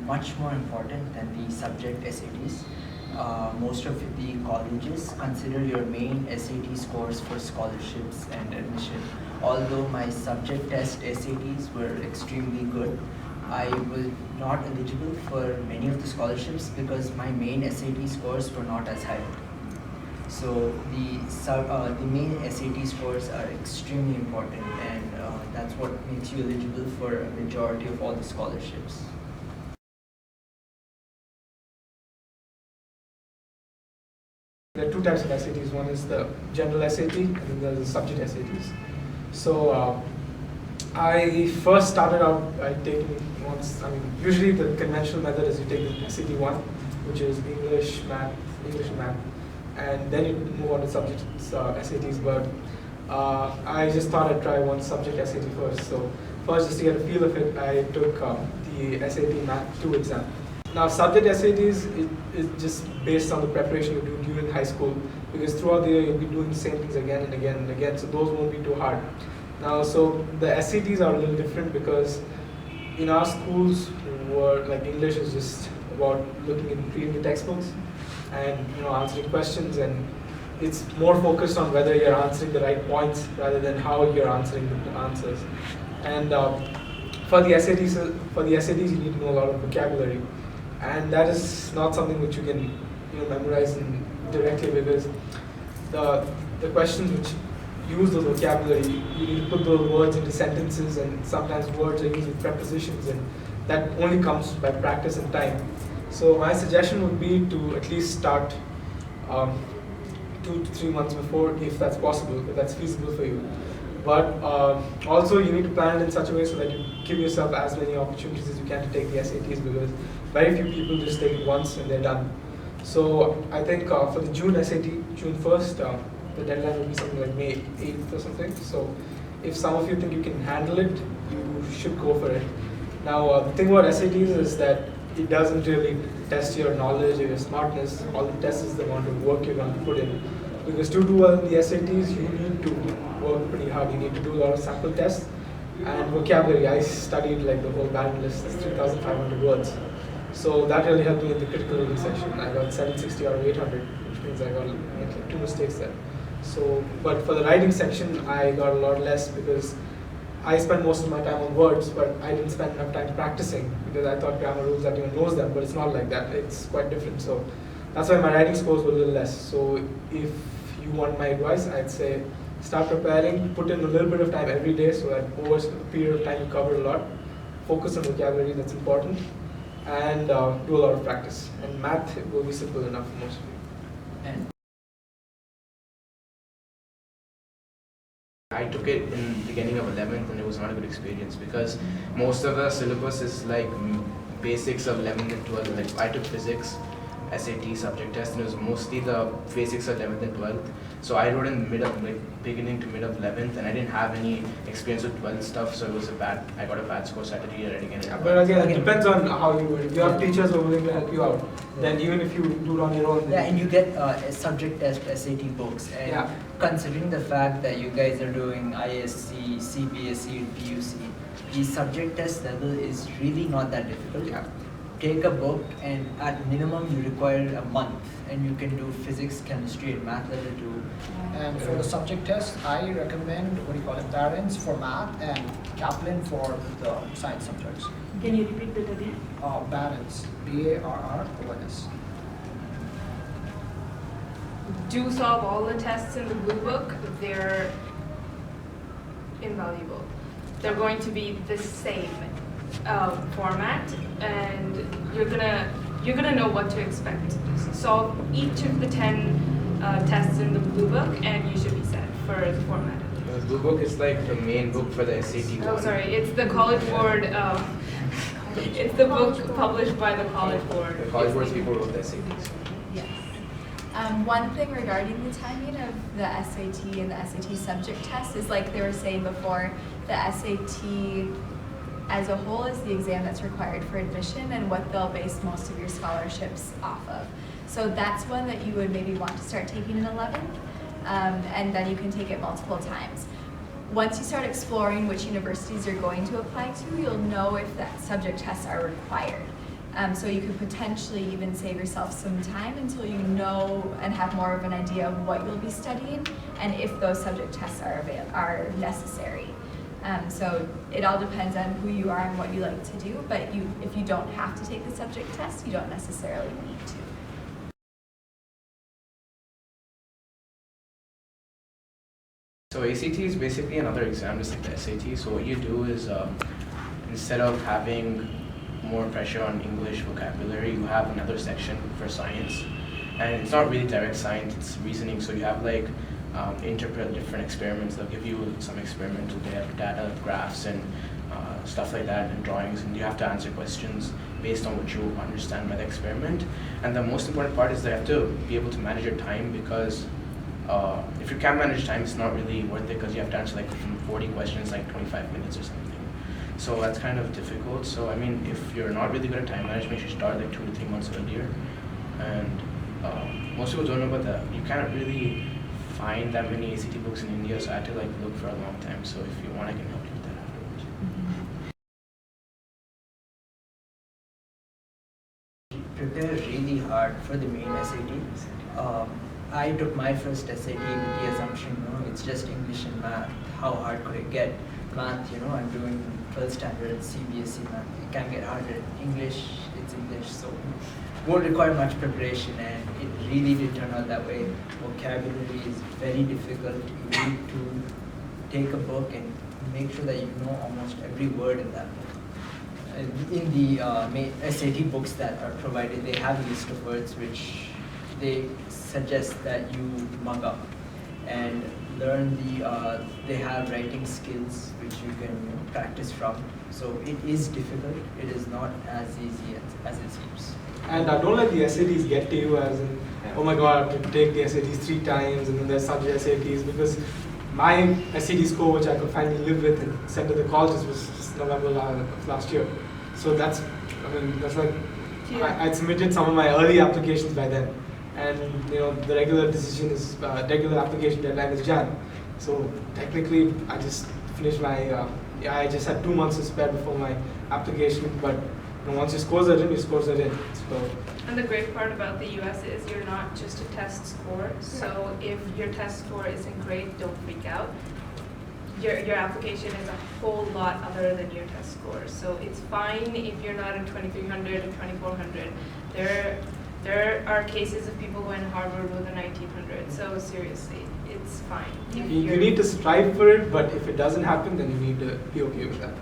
much more important than the subject SATs. Most of the colleges consider your main SAT scores for scholarships and admission. Although my subject test SATs were extremely good, I was not eligible for many of the scholarships because my main SAT scores were not as high. So the main SAT scores are extremely important, and that's what makes you eligible for a majority of all the scholarships. There are two types of SATs. One is the general SAT, and then there's the subject SATs. So I first started out by taking usually the conventional method is you take the SAT 1, which is English and math, and then you move on to subject SATs. But I just thought I'd try one subject SAT first. So first, just to get a feel of it, I took the SAT Math 2 exam. Now, subject SATs is just based on the preparation you do during high school, because throughout the year you'll be doing the same things again and again and again, so those won't be too hard. Now, so the SATs are a little different because in our schools, like English is just about reading the textbooks and answering questions, and it's more focused on whether you're answering the right points rather than how you're answering the answers. And for the SATs, you need to know a lot of vocabulary. And that is not something which you can memorize directly, because the questions which use those vocabulary, you need to put those words into sentences, and sometimes words are used with prepositions, and that only comes by practice and time. So my suggestion would be to at least start 2 to 3 months before, if that's possible, if that's feasible for you. But also you need to plan it in such a way so that you give yourself as many opportunities as you can to take the SATs, because very few people just take it once and they're done. So I think for the June SAT, June 1st, the deadline will be something like May 8th or something. So if some of you think you can handle it, you should go for it. Now the thing about SATs is that it doesn't really test your knowledge or your smartness. All it tests is the amount of work you're going to put in. Because to do well in the SATs, you need to work pretty hard. You need to do a lot of sample tests and vocabulary. I studied like the whole Barron list, 3,500 words. So that really helped me in the critical reading section. I got 760 out of 800, which means I got like 2 mistakes there. So, but for the writing section, I got a lot less because I spent most of my time on words, but I didn't spend enough time practicing because I thought grammar rules, everyone knows them, but it's not like that. It's quite different. So that's why my writing scores were a little less. So if you want my advice, I'd say start preparing, put in a little bit of time every day so that over a period of time you cover a lot. Focus on vocabulary, that's important, and do a lot of practice. And math will be simple enough for most of you. And I took it in the beginning of 11th and it was not a good experience because most of the syllabus is like basics of 11th and 12th. Like I took physics, SAT subject test, and it was mostly the basics of 11th and 12th. So I wrote in beginning to mid of 11th, and I didn't have any experience with 12th stuff, so it was I got a bad score, so I had to read it again. But again, it depends on how you do it. If you have teachers who are willing to help you out, then even if you do it on your own. yeah, and you get subject test SAT books, and considering the fact that you guys are doing ISC, CBSE, and PUC, the subject test level is really not that difficult. Yeah. Take a book, and at minimum you require a month, and you can do physics, chemistry, and math level 2. And for the subject test, I recommend Barron's for math and Kaplan for the science subjects. Can you repeat that again? Barron's, BARRONS. Do solve all the tests in the blue book. They're invaluable. They're going to be the same format, and you're gonna know what to expect. Solve each of the 10 tests in the blue book, and you should be set for the format. The blue book is like the main book for the SAT. Oh, sorry, it's the College Board. It's the book published by the College Board. The College Board's people wrote the SATs. Yes. One thing regarding the timing of the SAT and the SAT subject test is, like they were saying before, the SAT as a whole is the exam that's required for admission and what they'll base most of your scholarships off of. So that's one that you would maybe want to start taking in 11th, and then you can take it multiple times. Once you start exploring which universities you're going to apply to, you'll know if that subject tests are required. So you could potentially even save yourself some time until you know and have more of an idea of what you'll be studying and if those subject tests are necessary. So it all depends on who you are and what you like to do, but if you don't have to take the subject test, you don't necessarily need to. So ACT is basically another exam just like the SAT. So what you do is instead of having more pressure on English vocabulary, you have another section for science. And it's not really direct science, it's reasoning. So you have like interpret different experiments. They'll give you some experimental data, graphs and stuff like that and drawings, and you have to answer questions based on what you understand by the experiment. And the most important part is that you have to be able to manage your time, because if you can't manage time, it's not really worth it, because you have to answer like from 40 questions like 25 minutes or something. So that's kind of difficult. So I mean, if you're not really good at time management, you should start like 2 to 3 months earlier. And most people don't know about that. You can't really find that many ACT books in India, so I had to like look for a long time. So if you want, I can help you with that afterwards. Prepare really hard for the main SAT. I took my first SAT with the assumption, it's just English and math. How hard could it get? Math, I'm doing 12th standard CBSE math. It can get harder. English, it's English, so won't require much preparation, and it really did turn out that way. Vocabulary is very difficult. You need to take a book and make sure that you know almost every word in that book. In the SAT books that are provided, they have a list of words which they suggest that you mug up and learn they have writing skills which you can practice from. So it is difficult. It is not as easy as it seems. And don't let the SATs get to you as in, oh my god, I have to take the SATs 3 times and then there's subject SATs, because my SAT score, which I could finally live with and send to the colleges, was just November last year. So that's like, I submitted some of my early applications by then. And the regular regular application deadline is Jan. So technically, I just finished my, I just had 2 months to spare before my application, but once your scores are in, your scores are in. So. And the great part about the US is you're not just a test score. So if your test score isn't great, don't freak out. Your application is a whole lot other than your test score. So it's fine if you're not in 2300 or 2400. There are cases of people who went Harvard with a 1900. So seriously, it's fine. You need to strive for it, but if it doesn't happen, then you need to be okay with that.